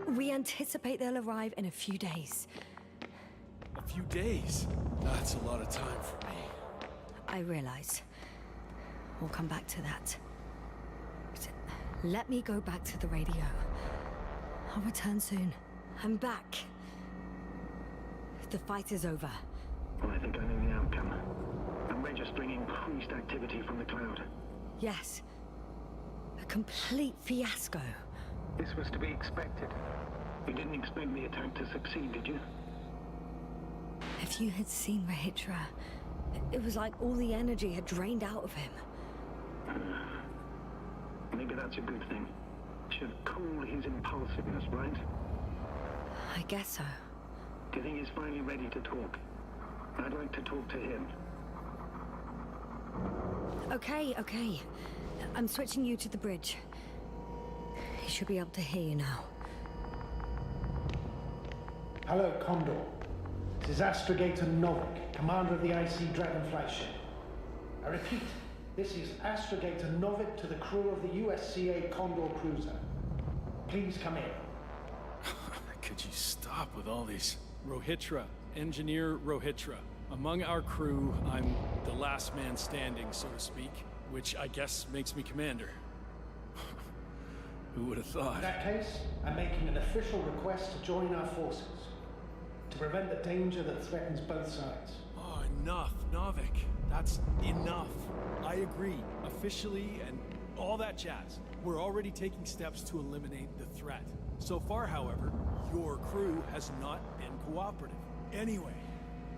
We anticipate they'll arrive in a few days. A few days? That's a lot of time for me. I realize. We'll come back to that. Let me go back to the radio. I'll return soon. I'm back. The fight is over. Well, I think I know the outcome. I'm registering increased activity from the cloud. Yes. A complete fiasco. This was to be expected. You didn't expect the attack to succeed, did you? If you had seen Rahitra, it was like all the energy had drained out of him. Maybe that's a good thing. Should cool his impulsiveness, right? I guess so. Do you think he's finally ready to talk? I'd like to talk to him. Okay. I'm switching you to the bridge. He should be able to hear you now. Hello, Condor. This is Astrogator Novik, commander of the IC Dragonfly ship. I repeat, this is Astrogator Novik to the crew of the USCA Condor cruiser. Please come in. Could you stop with all these? Rohitra, Engineer Rohitra. Among our crew, I'm the last man standing, so to speak, which I guess makes me commander. Who would have thought? In that case, I'm making an official request to join our forces, to prevent the danger that threatens both sides. Oh, enough, Novik. That's enough. I agree, officially and all that jazz. We're already taking steps to eliminate the threat. So far, however, your crew has not been cooperative. Anyway,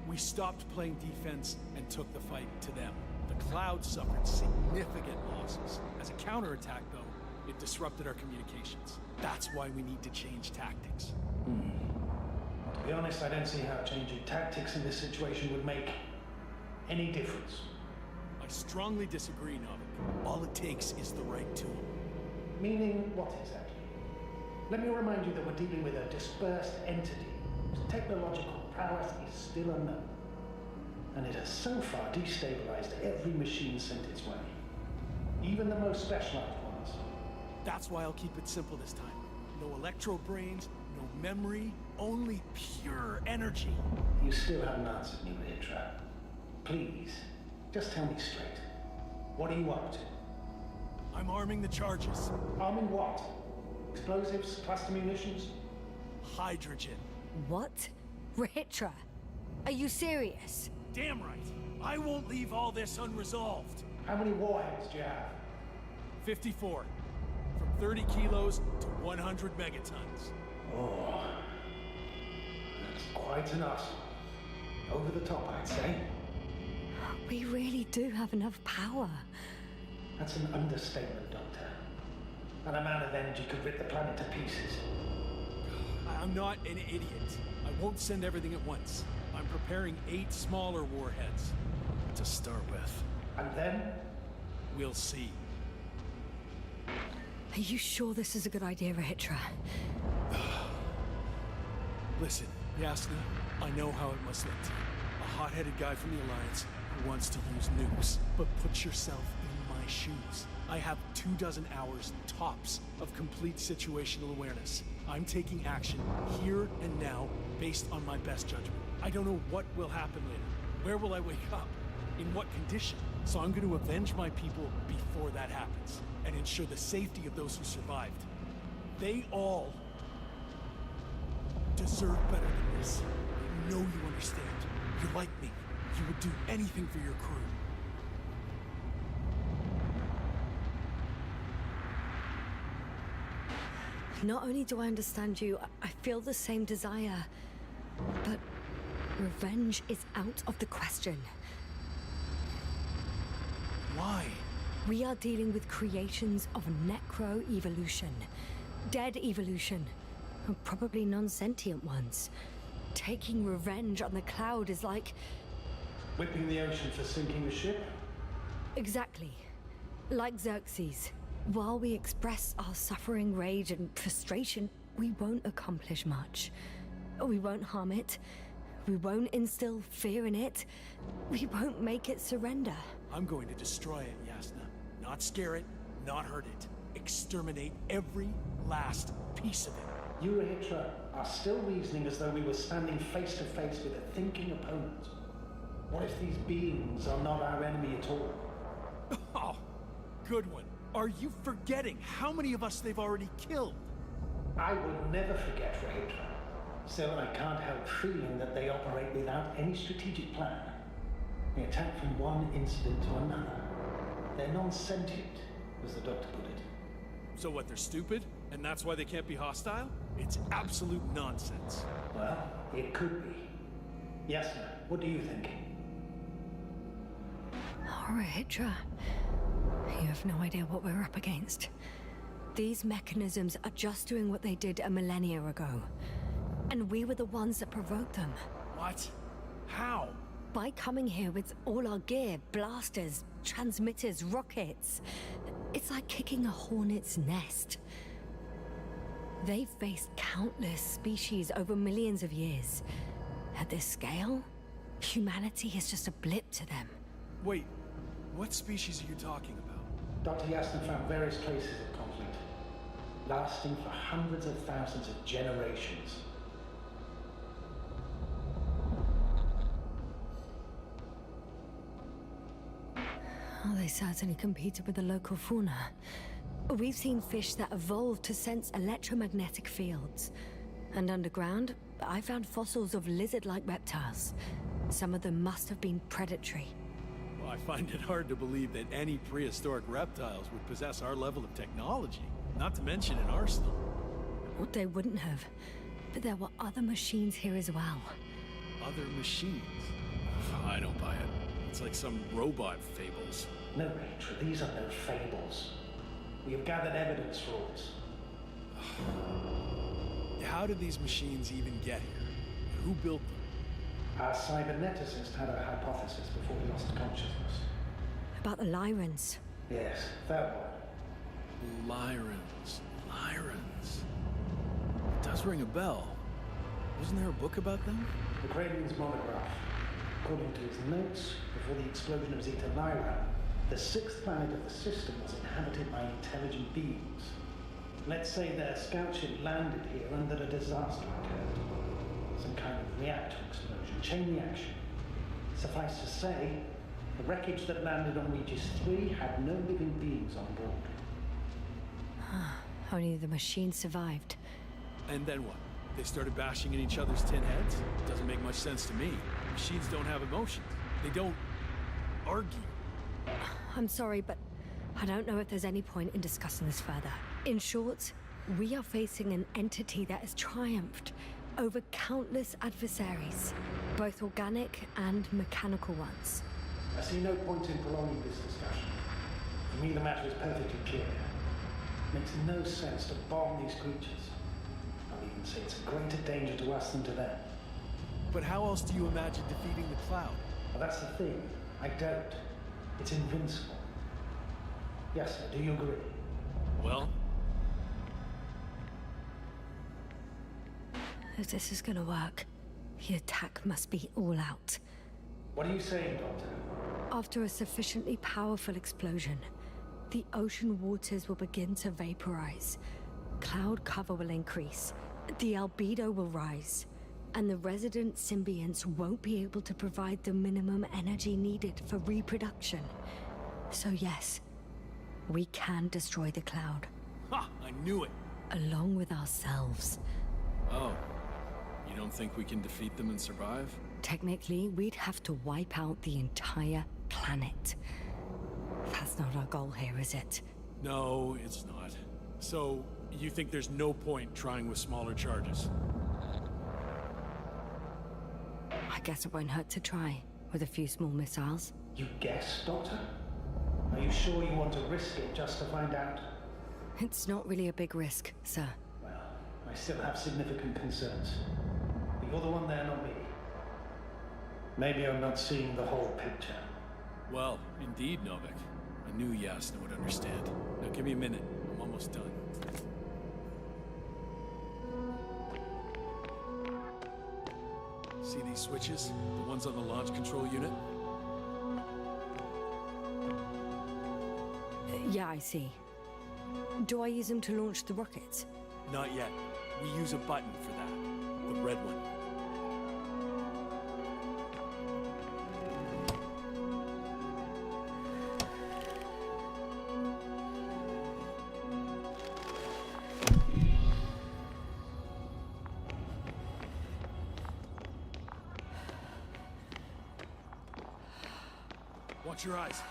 we stopped playing defense and took the fight to them. The Cloud suffered significant losses. As a counterattack, though, it disrupted our communications. That's why we need to change tactics. To be honest, I don't see how changing tactics in this situation would make any difference. I strongly disagree, Novik. All it takes is the right tool. Meaning what exactly? Let me remind you that we're dealing with a dispersed entity whose technological prowess is still unknown. And it has so far destabilized every machine sent its way. Even the most specialized ones. That's why I'll keep it simple this time. No electro brains, no memory, only pure energy. You still haven't answered me, Rahitra. Please, just tell me straight. What are you up to? I'm arming the charges. Arming what? Explosives, cluster munitions? Hydrogen. What? Rahitra, are you serious? Damn right. I won't leave all this unresolved. How many warheads do you have? 54. From 30 kilos to 100 megatons. Oh, that's quite an arsenal. Over the top, I'd say. We really do have enough power. That's an understatement, Doctor. That amount of energy could rip the planet to pieces. I'm not an idiot. I won't send everything at once. I'm preparing 8 smaller warheads to start with. And then? We'll see. Are you sure this is a good idea, Rahitra? Listen, Yasna, I know how it must look to you. A hot-headed guy from the Alliance who wants to use nukes. But put yourself in my shoes. I have 24 hours tops of complete situational awareness. I'm taking action here and now based on my best judgment. I don't know what will happen later. Where will I wake up? In what condition? So I'm going to avenge my people before that happens and ensure the safety of those who survived. They all deserve better than this. I know you understand. You're like me. You would do anything for your crew. Not only do I understand you, I feel the same desire. But revenge is out of the question. Why? We are dealing with creations of necro-evolution. Dead evolution. Probably non-sentient ones. Taking revenge on the Cloud is like... Whipping the ocean for sinking a ship? Exactly. Like Xerxes. While we express our suffering, rage, and frustration, we won't accomplish much. We won't harm it. We won't instill fear in it. We won't make it surrender. I'm going to destroy it, Yasna. Not scare it, not hurt it. Exterminate every last piece of it. You, Hitra, are still reasoning as though we were standing face to face with a thinking opponent. What if these beings are not our enemy at all? Oh, good one. Are you forgetting how many of us they've already killed? I will never forget, Hitra. Still, I can't help feeling that they operate without any strategic plan. They attack from one incident to another. They're non-sentient, as the doctor put it. So what, they're stupid? And that's why they can't be hostile? It's absolute nonsense. Well, it could be. Yasna, what do you think? Alright, Hitra. You have no idea what we're up against. These mechanisms are just doing what they did a millennia ago. And we were the ones that provoked them. What? How? By coming here with all our gear, blasters, transmitters, rockets. It's like kicking a hornet's nest. They've faced countless species over millions of years. At this scale, humanity is just a blip to them. Wait, what species are you talking about? Dr. Yasna found various traces of conflict, lasting for hundreds of thousands of generations. Oh, they certainly competed with the local fauna. We've seen fish that evolved to sense electromagnetic fields. And underground, I found fossils of lizard-like reptiles. Some of them must have been predatory. Well, I find it hard to believe that any prehistoric reptiles would possess our level of technology, not to mention an arsenal. Well, they wouldn't have. But there were other machines here as well. Other machines? I don't buy it. It's like some robot fables. No, Rachel, these are no fables. We have gathered evidence for all this. How did these machines even get here? Who built them? Our cyberneticist had a hypothesis before he lost consciousness. About the Lyrans. Yes, that one. Lyrans. Lyrans. It does ring a bell. Wasn't there a book about them? The Kraven's monograph. According to his notes, before the explosion of Zeta Lyra, the sixth planet of the system was inhabited by intelligent beings. Let's say their scout ship landed here and that a disaster occurred. Some kind of reactor explosion, chain reaction. Suffice to say, the wreckage that landed on Regis 3 had no living beings on board. Only the machine survived. And then what? They started bashing in each other's tin heads? Doesn't make much sense to me. Machines don't have emotions. They don't argue. I'm sorry, but I don't know if there's any point in discussing this further. In short, we are facing an entity that has triumphed over countless adversaries, both organic and mechanical ones. I see no point in prolonging this discussion. For me, the matter is perfectly clear. It makes no sense to bomb these creatures. I'll even say it's a greater danger to us than to them. But how else do you imagine defeating the Cloud? Well, that's the thing. I don't. It's invincible. Yes, sir. Do you agree? Well, If this is gonna work, the attack must be all out. What are you saying, Doctor? After a sufficiently powerful explosion, the ocean waters will begin to vaporize. Cloud cover will increase, the albedo will rise, and the resident symbionts won't be able to provide the minimum energy needed for reproduction. So yes, we can destroy the Cloud, ha! I knew it! along with ourselves. Oh. You don't think we can defeat them and survive? Technically, we'd have to wipe out the entire planet. That's not our goal here, is it? No, it's not. So, you think there's no point trying with smaller charges? I guess it won't hurt to try, with a few small missiles. You guess, Doctor? Are you sure you want to risk it just to find out? It's not really a big risk, sir. Well, I still have significant concerns. But you're the one there, not me. Maybe I'm not seeing the whole picture. Well, indeed, Novik. I knew Yasna would understand. Now give me a minute. I'm almost done. See these switches? The ones on the launch control unit? Yeah, I see. Do I use them to launch the rockets? Not yet. We use a button for that. The red one. Watch your eyes.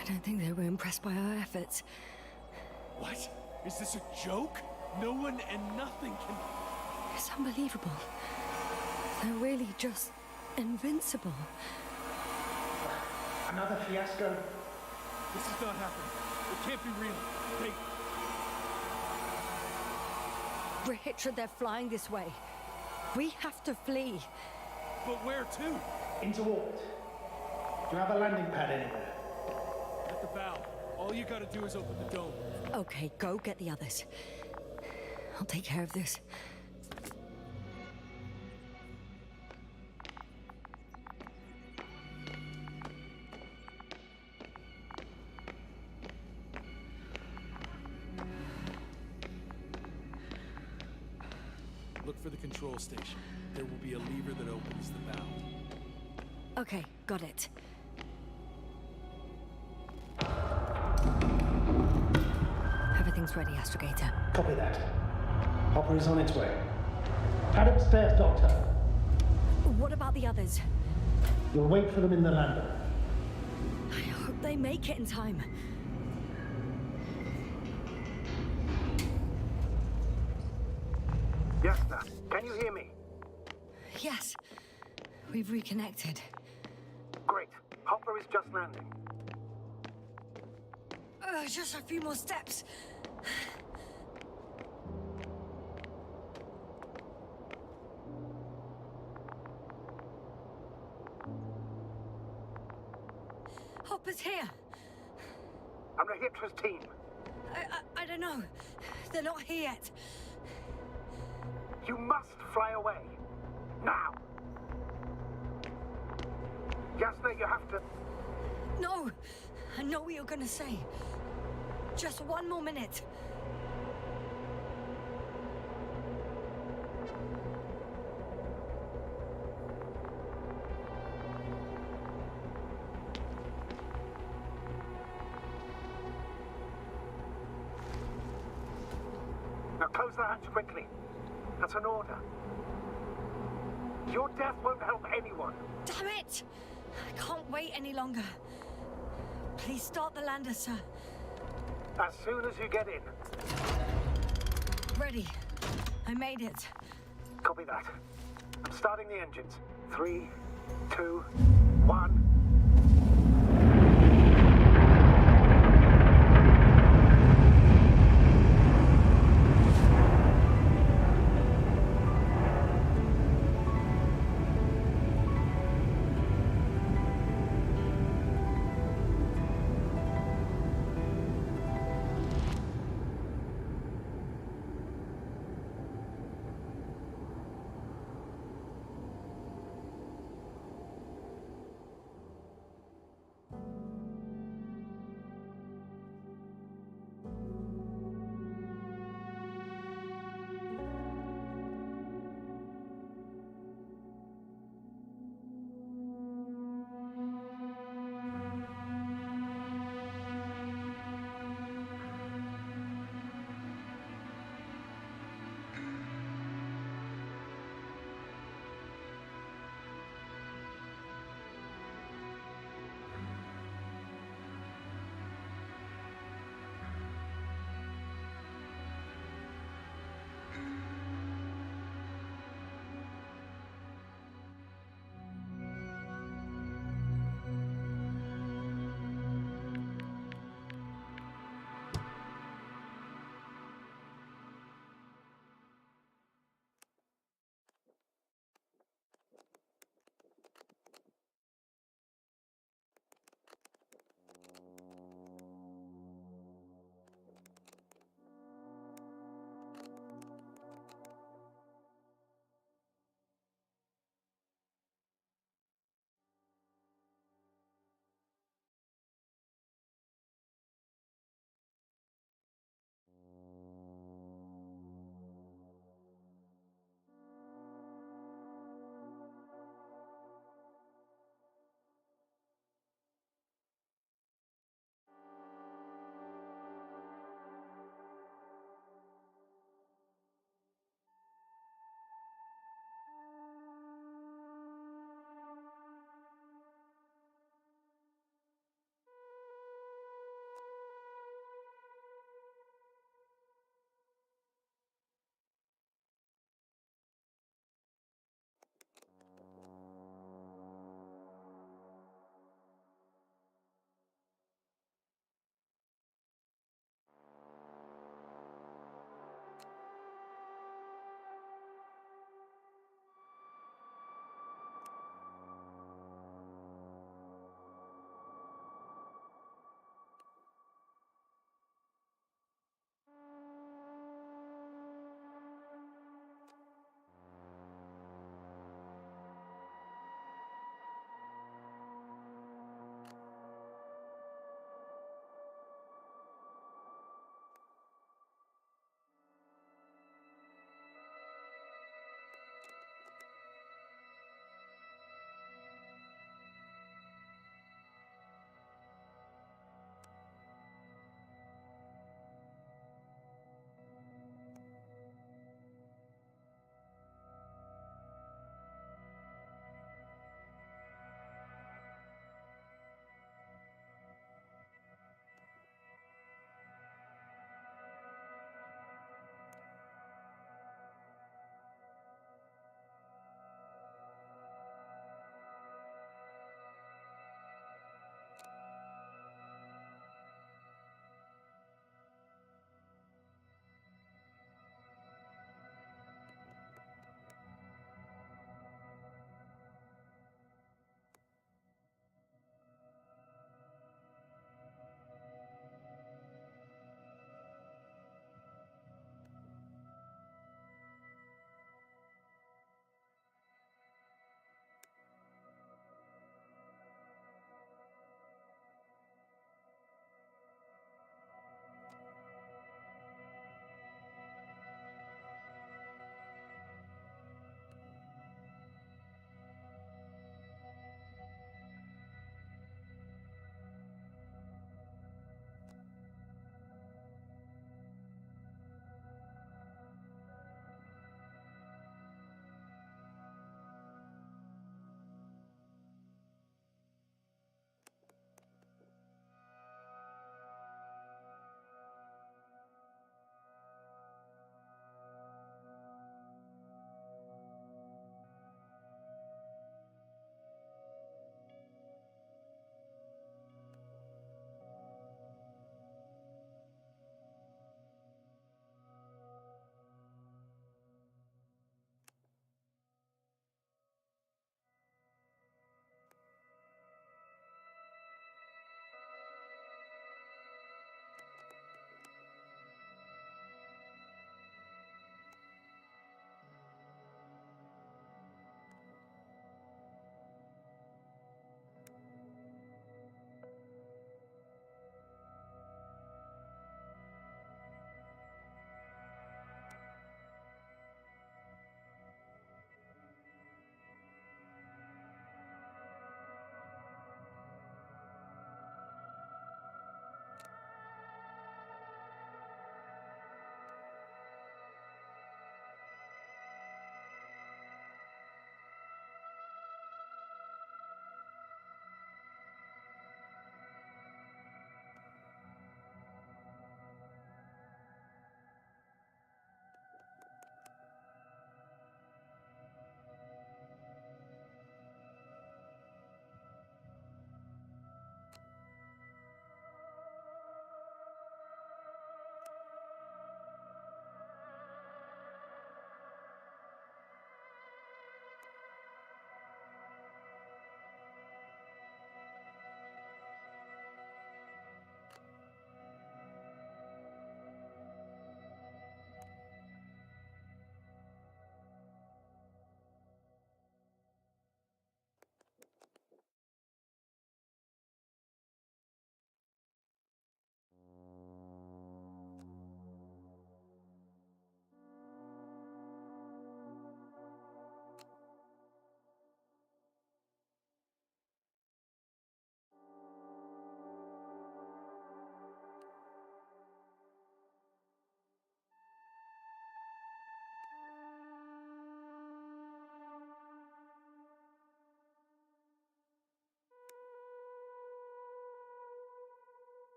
I don't think they were impressed by our efforts. What? Is this a joke? No one and nothing can... It's unbelievable. They're really just invincible. Another fiasco. This is not happening. It can't be real. They... Richard, they're flying this way. We have to flee. But where to? Into orbit. Do you have a landing pad anywhere? At the bow. All you gotta do is open the dome. Okay, go get the others. I'll take care of this. Look for the control station. There will be a lever that opens the bow. Okay, got it. Everything's ready, Astrogator. Copy that. Hopper is on its way. Head upstairs, Doctor. What about the others? You'll wait for them in the lander. I hope they make it in time. Yes, sir. Can you hear me? Yes, we've reconnected. Great. Hopper is just landing. Just a few more steps. Hopper's here. I'm Rahitra's team. I don't know. They're not here yet. You must fly away. Now. Yasna, you have to... No! I know what you're gonna say. Just one more minute. Now close the hatch quickly. That's an order. Your death won't help anyone. Damn it! I can't wait any longer. Please start the lander, sir. As soon as you get in. Ready. I made it. Copy that. I'm starting the engines. 3, 2, 1.